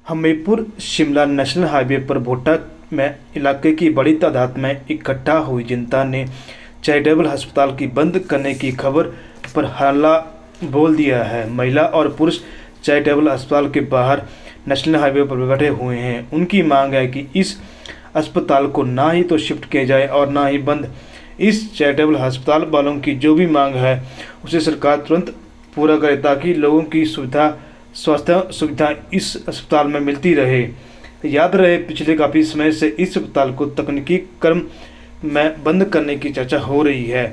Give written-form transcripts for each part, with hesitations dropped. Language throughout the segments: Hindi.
हमीरपुर शिमला नेशनल हाईवे पर भोटा में इलाके की बड़ी तादाद में इकट्ठा हुई जनता ने चैरिटेबल अस्पताल की बंद करने की खबर पर हल्ला बोल दिया है। महिला और पुरुष चैरिटेबल अस्पताल के बाहर नेशनल हाईवे पर बैठे हुए हैं। उनकी मांग है कि इस अस्पताल को ना ही तो शिफ्ट किया जाए और ना ही बंद। इस चैरिटेबल अस्पताल वालों की जो भी मांग है उसे सरकार तुरंत पूरा करे ताकि लोगों की स्वास्थ्य सुविधा इस अस्पताल में मिलती रहे। याद रहे, पिछले काफ़ी समय से इस अस्पताल को तकनीकी कर्म में बंद करने की चर्चा हो रही है।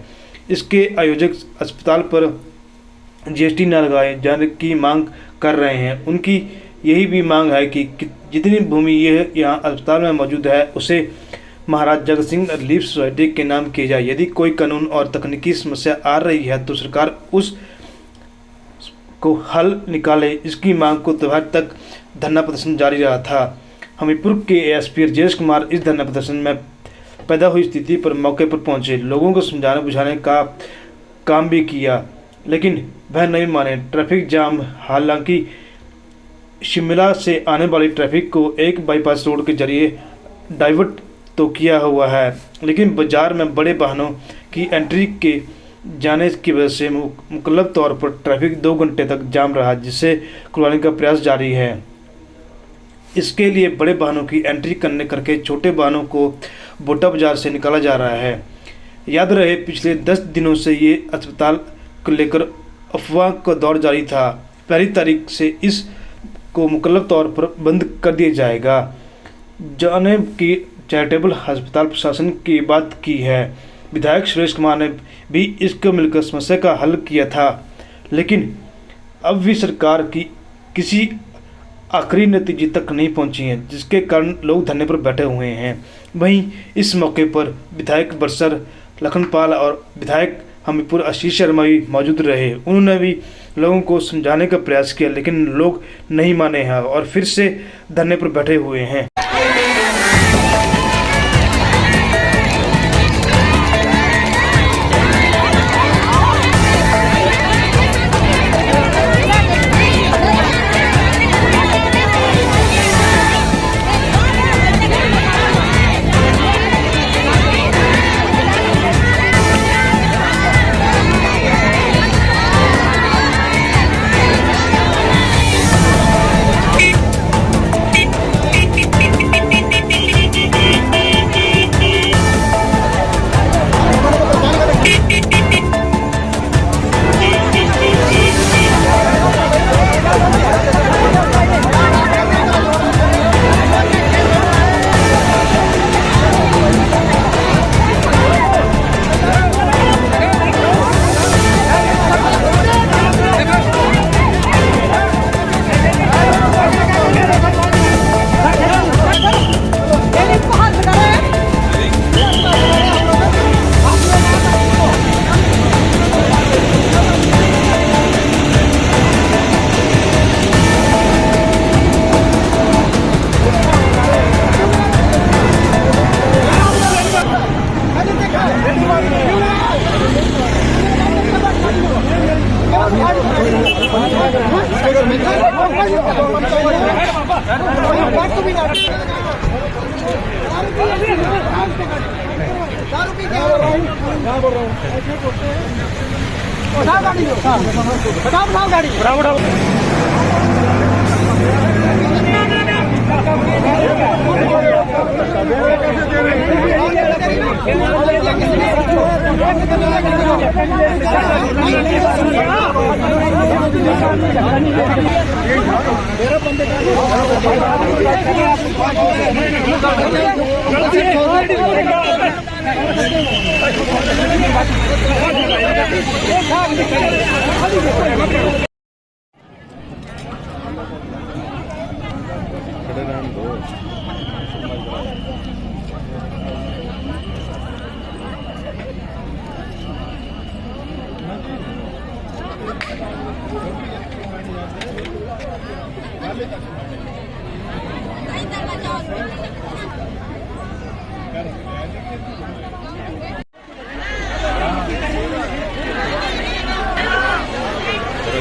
इसके आयोजक अस्पताल पर जीएसटी न लगाए जाने की मांग कर रहे हैं। उनकी यही भी मांग है कि जितनी भूमि यह यहाँ अस्पताल में मौजूद है उसे महाराज जगत सिंह रिलीफ सोसाइटी के नाम किया जाए। यदि कोई कानून और तकनीकी समस्या आ रही है तो सरकार उस को हल निकाले। इसकी मांग को दोपहर तक धरना प्रदर्शन जारी रहा था। हमीरपुर के एएसपी राजेश कुमार इस धरना प्रदर्शन में पैदा हुई स्थिति पर मौके पर पहुंचे, लोगों को समझाने बुझाने का काम भी किया, लेकिन वह नहीं माने। ट्रैफिक जाम, हालांकि शिमला से आने वाली ट्रैफिक को एक बाईपास रोड के जरिए डाइवर्ट तो किया हुआ है, लेकिन बाजार में बड़े वाहनों की एंट्री के जाने की वजह से मुकल्लफ तौर पर ट्रैफिक 2 घंटे तक जाम रहा, जिसे खुलवाने का प्रयास जारी है। इसके लिए बड़े वाहनों की एंट्री करके छोटे वाहनों को भोटा बाजार से निकाला जा रहा है। याद रहे, पिछले 10 दिनों से ये अस्पताल को लेकर अफवाह का दौर जारी था। 1 तारीख से इस को मुकल्लफ तौर पर बंद कर दिया जाएगा। जाने की चैरिटेबल अस्पताल प्रशासन की बात की है। विधायक सुरेश कुमार ने भी इसको मिलकर समस्या का हल किया था, लेकिन अब भी सरकार की किसी आखिरी नतीजे तक नहीं पहुंची है, जिसके कारण लोग धरने पर बैठे हुए हैं। वहीं इस मौके पर विधायक बरसर लखनपाल और विधायक हमीरपुर आशीष शर्मा भी मौजूद रहे। उन्होंने भी लोगों को समझाने का प्रयास किया, लेकिन लोग नहीं माने हैं और फिर से धरने पर बैठे हुए हैं।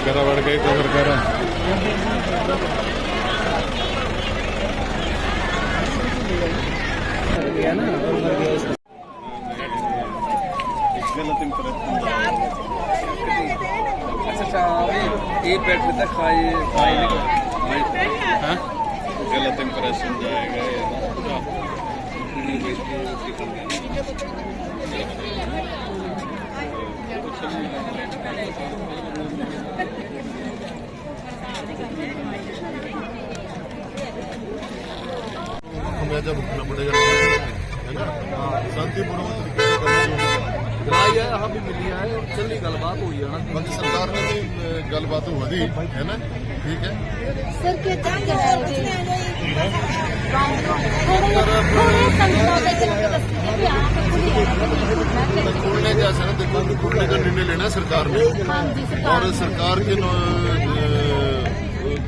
करा बढ़ गई तो फिर करा हाँ? गलत इंप्रेशन जाएगा। हमें जब भुगतना पड़ेगा है ना, शांतिपूर्ण तरीके से करना चाहिए। हम भी मिली है चलनी गलबात हुई है बाकी सरकार ने भी गलबात हुई है ना, ठीक है। सर क्या खोलने का ऐसा ना, देखो खोलने का निर्णय लेना है सरकार ने, और सरकार के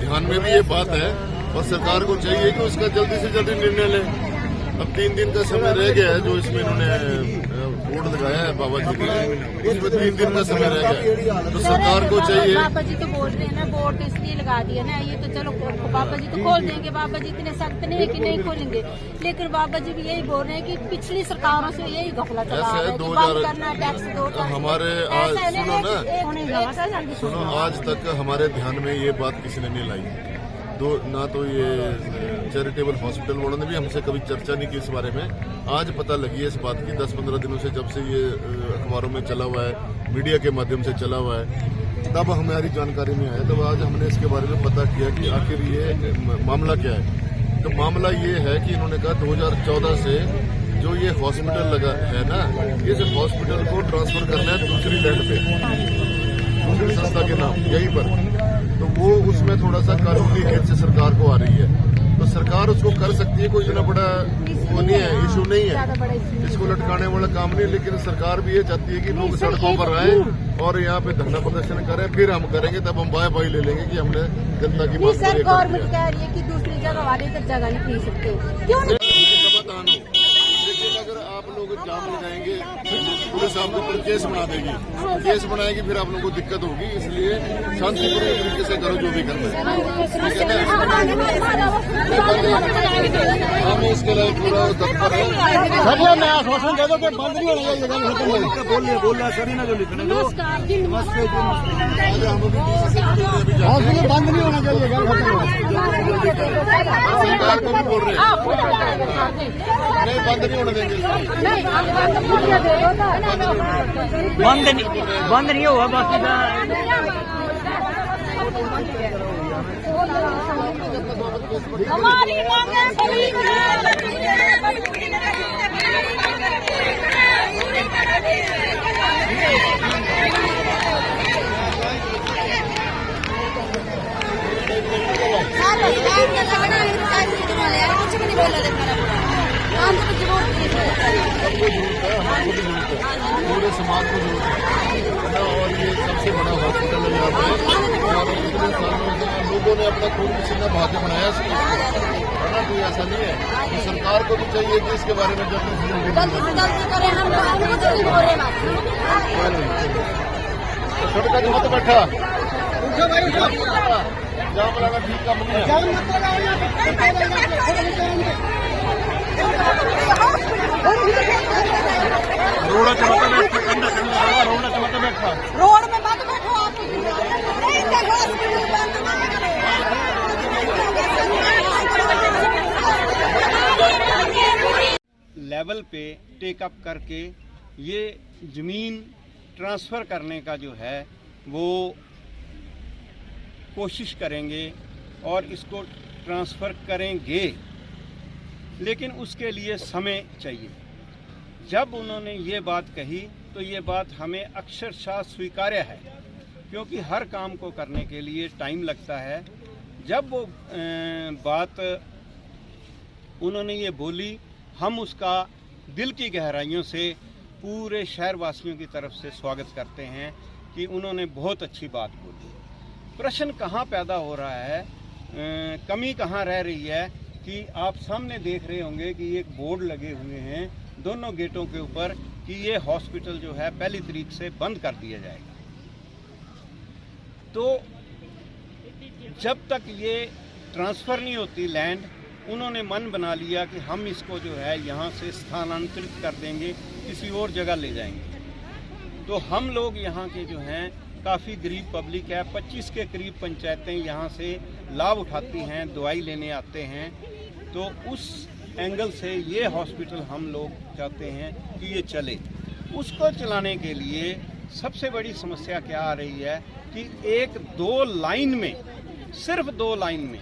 ध्यान में भी ये बात है, और सरकार को चाहिए कि उसका जल्दी से जल्दी निर्णय ले। अब 3 दिन का समय रह गया है, जो इसमें इन्होंने बोर्ड लगाया है बाबा जी के, उसमें 3 दिन का समय रह गया, तो सरकार को चाहिए। बाबा जी तो बोल रहे हैं ना, बोर्ड इसलिए लगा दिया ना, ये तो चलो बाबा जी तो खोल देंगे, बाबा जी इतने सख्त नहीं है कि नहीं खोलेंगे, लेकिन बाबा जी भी यही बोल रहे हैं कि पिछली सरकारों से यही घपला चला है, कि बंद करना टैक्स दो। हमारे आज सुनो, आज तक हमारे ध्यान में ये बात किसी ने नहीं लाई, ना तो ये चैरिटेबल हॉस्पिटल वालों ने भी हमसे कभी चर्चा नहीं की इस बारे में। आज पता लगी है इस बात की, 10-15 दिनों से, जब से ये अखबारों में चला हुआ है, मीडिया के माध्यम से चला हुआ है, तब हमारी जानकारी में आया, तब आज हमने इसके बारे में पता किया कि आखिर ये मामला क्या है। तो मामला ये है कि इन्होंने कहा 2014 से जो ये हॉस्पिटल लगा है ना, इस हॉस्पिटल को ट्रांसफर करना है दूसरी लैंड पे, दूसरी संस्था के नाम यहीं पर। तो वो उसमें थोड़ा सा कानूनी हित से सरकार को आ रही है, तो सरकार उसको कर सकती है, कोई इतना बड़ा वो नहीं है, इशू नहीं है, इसको लटकाने वाला काम नहीं। लेकिन सरकार भी ये चाहती है कि लोग सड़कों पर आए और यहाँ पे धरना प्रदर्शन करें, फिर हम करेंगे, तब हम बाय ले लेंगे कि हमने जनता की बात सर गवर्नमेंट कह रही है कि दूसरी जगह वाले तक जगह नहीं खरीद सकते, क्यों नहीं? लेकिन अगर आप लोग जाम लगाएंगे, पुलिस आपके ऊपर केस बना देगी, केस बनाएगी, फिर आप लोगों को दिक्कत होगी। इसलिए शांतिपूर्ण तरीके से करो जो भी करना है, हम इसके लिए पूरा तत्पर है। मैं आश्वासन दे दो कि बंद नहीं होना चाहिए, बोल रहा सर ना जो लिखने दो, हम बंद नहीं होना चाहिए, सरकार को भी बोल रहे हैं नहीं, बंद नहीं होने देंगे, बंद नहीं हुआ बाकी हमारी मांगें सभी कुछ भी नहीं बोला पूरे समाज को जरूरत है, और ये सबसे बड़ा हॉस्पिटल है यहाँ पे, और इतने सालों से लोगों ने अपना खून पसीना बहा के बनाया इसको, है ना, कोई ऐसा नहीं है। तो सरकार को भी चाहिए कि इसके बारे में जल्दी से जल्दी सड़क मत बैठा, जाम लगा, ठीक काम नहीं है। रोड चलाते बैठा, रोड में मत बैठो आप, लेवल पे टेकअप करके ये ज़मीन ट्रांसफ़र करने का जो है वो कोशिश करेंगे और इसको ट्रांसफ़र करेंगे, लेकिन उसके लिए समय चाहिए। जब उन्होंने ये बात कही तो ये बात हमें अक्षरशः स्वीकार्य है, क्योंकि हर काम को करने के लिए टाइम लगता है। जब वो बात उन्होंने ये बोली, हम उसका दिल की गहराइयों से पूरे शहरवासियों की तरफ से स्वागत करते हैं कि उन्होंने बहुत अच्छी बात बोली। प्रश्न कहाँ पैदा हो रहा है, कमी कहाँ रह रही है कि आप सामने देख रहे होंगे कि एक बोर्ड लगे हुए हैं दोनों गेटों के ऊपर कि ये हॉस्पिटल जो है 1 तारीख से बंद कर दिया जाएगा। तो जब तक ये ट्रांसफ़र नहीं होती लैंड, उन्होंने मन बना लिया कि हम इसको जो है यहाँ से स्थानांतरित कर देंगे, किसी और जगह ले जाएंगे। तो हम लोग यहाँ के जो हैं काफ़ी गरीब पब्लिक है। 25 के करीब पंचायतें यहाँ से लाभ उठाती हैं, दवाई लेने आते हैं। तो उस एंगल से ये हॉस्पिटल हम लोग चाहते हैं कि ये चले। उसको चलाने के लिए सबसे बड़ी समस्या क्या आ रही है कि 1-2 लाइन में, सिर्फ 2 लाइन में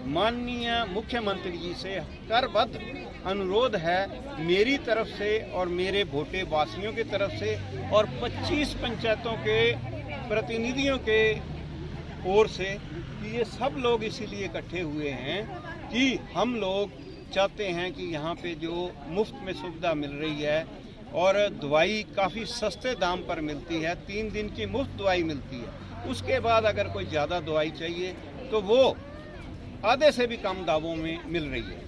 माननीय मुख्यमंत्री जी से करबद्ध अनुरोध है मेरी तरफ से और मेरे भोटे वासियों की तरफ से और 25 पंचायतों के प्रतिनिधियों के ओर से कि ये सब लोग इसीलिए इकट्ठे हुए हैं कि हम लोग चाहते हैं कि यहाँ पे जो मुफ्त में सुविधा मिल रही है और दवाई काफ़ी सस्ते दाम पर मिलती है, 3 दिन की मुफ्त दवाई मिलती है। उसके बाद अगर कोई ज़्यादा दवाई चाहिए तो वो आधे से भी कम दामों में मिल रही है।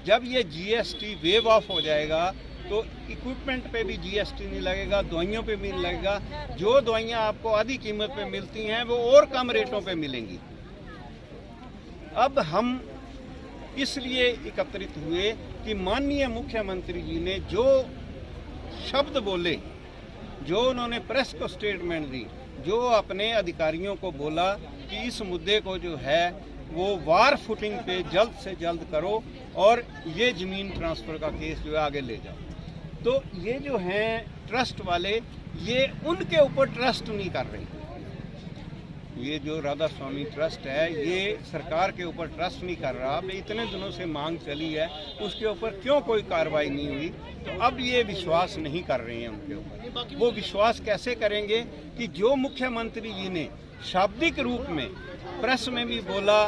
जब ये जीएसटी वेव ऑफ हो जाएगा तो इक्विपमेंट पे भी जीएसटी नहीं लगेगा, दवाइयों पे भी नहीं लगेगा। जो दवाइयाँ आपको आधी कीमत पे मिलती हैं वो और कम रेटों पे मिलेंगी। अब हम इसलिए एकत्रित हुए कि माननीय मुख्यमंत्री जी ने जो शब्द बोले, जो उन्होंने प्रेस को स्टेटमेंट दी, जो अपने अधिकारियों को बोला कि इस मुद्दे को जो है वो वार फुटिंग पे जल्द से जल्द करो और ये ज़मीन ट्रांसफ़र का केस जो है आगे ले जाओ। तो ये जो हैं ट्रस्ट वाले, ये उनके ऊपर ट्रस्ट नहीं कर रहे। ये जो राधा स्वामी ट्रस्ट है ये सरकार के ऊपर ट्रस्ट नहीं कर रहा। अब इतने दिनों से मांग चली है, उसके ऊपर क्यों कोई कार्रवाई नहीं हुई? तो अब ये विश्वास नहीं कर रहे हैं उनके ऊपर। वो विश्वास कैसे करेंगे कि जो मुख्यमंत्री जी ने शाब्दिक रूप में प्रेस में भी बोला,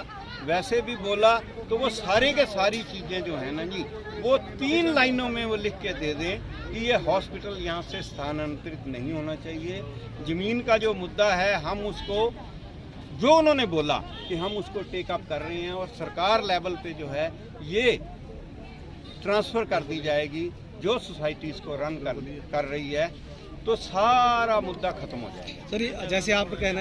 वैसे भी बोला, तो वो सारे के सारी चीज़ें जो हैं ना जी, वो 3 लाइनों में वो लिख के दे दें कि ये हॉस्पिटल यहाँ से स्थानांतरित नहीं होना चाहिए। ज़मीन का जो मुद्दा है हम उसको, जो उन्होंने बोला कि हम उसको टेक अप कर रहे हैं और सरकार लेवल पे जो है ये ट्रांसफ़र कर दी जाएगी जो सोसाइटीज़ को रन कर रही है, तो सारा मुद्दा खत्म हो जाएगा। सर, जैसे आपका कहना है